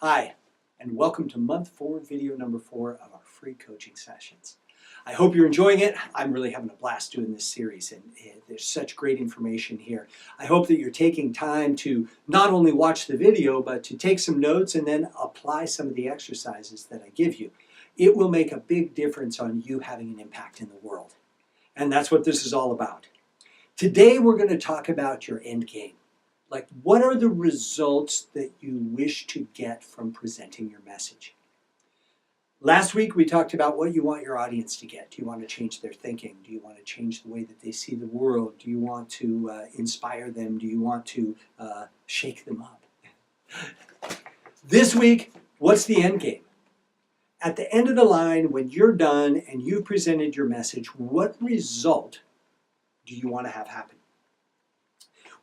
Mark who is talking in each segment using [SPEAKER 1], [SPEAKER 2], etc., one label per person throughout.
[SPEAKER 1] Hi, and welcome to month 4, video number 4 of our free coaching sessions. I hope you're enjoying it. I'm really having a blast doing this series, and there's such great information here. I hope that you're taking time to not only watch the video, but to take some notes and then apply some of the exercises that I give you. It will make a big difference on you having an impact in the world. And that's what this is all about. Today we're going to talk about your end game. Like, what are the results that you wish to get from presenting your message? Last week we talked about what you want your audience to get. Do you want to change their thinking? Do you want to change the way that they see the world? Do you want to inspire them? Do you want to shake them up? This week, what's the end game? At the end of the line, when you're done and you've presented your message, what result do you want to have happen?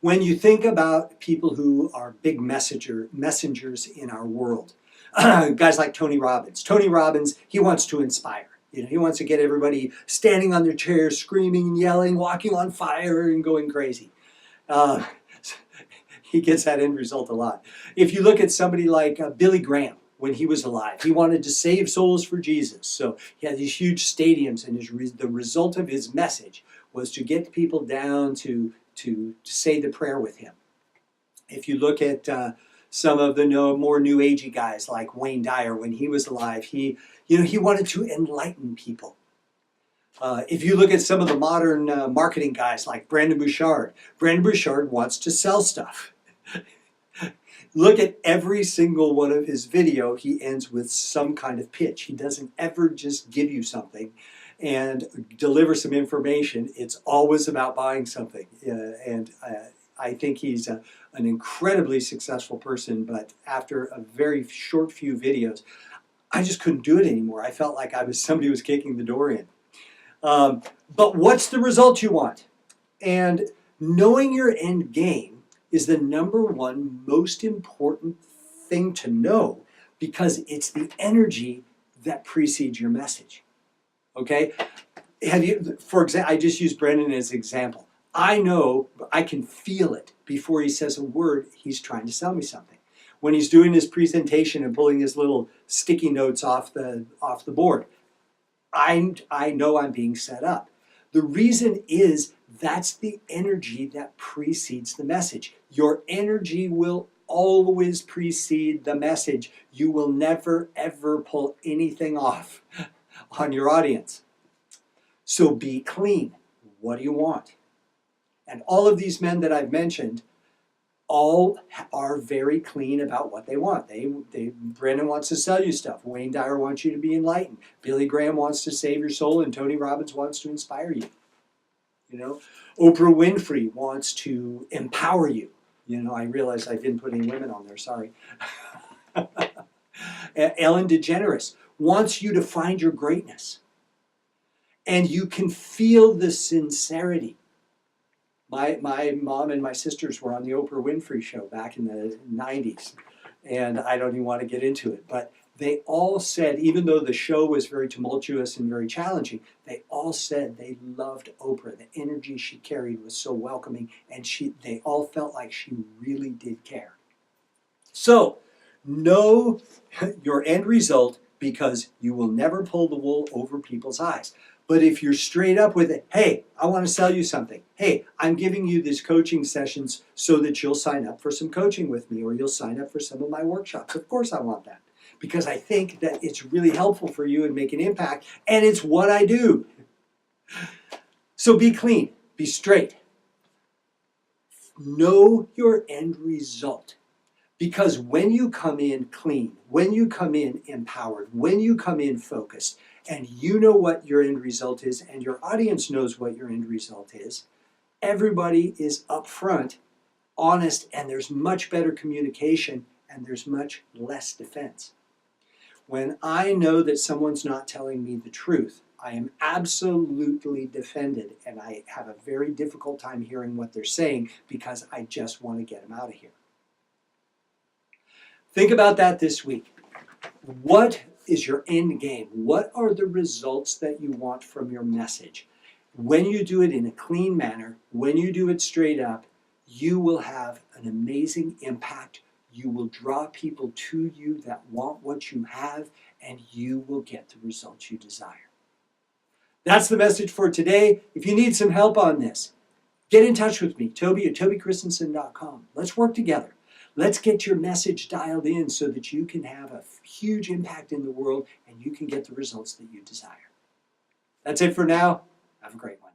[SPEAKER 1] When you think about people who are big messengers in our world, guys like Tony Robbins. Tony Robbins, he wants to inspire. He wants to get everybody standing on their chairs, screaming and yelling, walking on fire and going crazy. He gets that end result a lot. If you look at somebody like Billy Graham, when he was alive, he wanted to save souls for Jesus. So he had these huge stadiums, and the result of his message was to get people down to say the prayer with him. If you look at some of the more new agey guys like Wayne Dyer, when he was alive, he wanted to enlighten people. If you look at some of the modern marketing guys like Brendon Burchard wants to sell stuff. Look at every single one of his video. He ends with some kind of pitch. He doesn't ever just give you something and deliver some information. It's always about buying something. I think he's an incredibly successful person, but after a very short few videos, I just couldn't do it anymore. I felt like somebody was kicking the door in. But what's the result you want? And knowing your end game is the number one most important thing to know, because it's the energy that precedes your message. Okay? For example, I just used Brendon as an example. I know, I can feel it before he says a word, he's trying to sell me something. When he's doing his presentation and pulling his little sticky notes off the board, I know I'm being set up. The reason is that's the energy that precedes the message. Your energy will always precede the message. You will never, ever pull anything off on your audience. So be clean. What do you want? And all of these men that I've mentioned all are very clean about what they want. Brendon wants to sell you stuff. Wayne Dyer wants you to be enlightened. Billy Graham wants to save your soul, and Tony Robbins wants to inspire you. Oprah Winfrey wants to empower you. I realize I didn't put any women on there, sorry. Ellen DeGeneres wants you to find your greatness. And you can feel the sincerity. My mom and my sisters were on the Oprah Winfrey Show back in the 90s. And I don't even want to get into it. But they all said, even though the show was very tumultuous and very challenging, they all said they loved Oprah. The energy she carried was so welcoming, and they all felt like she really did care. So, know your end result, because you will never pull the wool over people's eyes. But if you're straight up with it, hey, I want to sell you something. Hey, I'm giving you these coaching sessions so that you'll sign up for some coaching with me, or you'll sign up for some of my workshops. Of course I want that, because I think that it's really helpful for you and make an impact, and it's what I do. So be clean, be straight. Know your end result. Because when you come in clean, when you come in empowered, when you come in focused, and you know what your end result is, and your audience knows what your end result is, everybody is upfront, honest, and there's much better communication, and there's much less defense. When I know that someone's not telling me the truth, I am absolutely defended, and I have a very difficult time hearing what they're saying, because I just want to get them out of here. Think about that this week. What is your end game? What are the results that you want from your message? When you do it in a clean manner, when you do it straight up, you will have an amazing impact. you will draw people to you that want what you have, and you will get the results you desire. That's the message for today. If you need some help on this, get in touch with me, Toby at tobychristensen.com. Let's work together. Let's get your message dialed in so that you can have a huge impact in the world and you can get the results that you desire. That's it for now. Have a great one.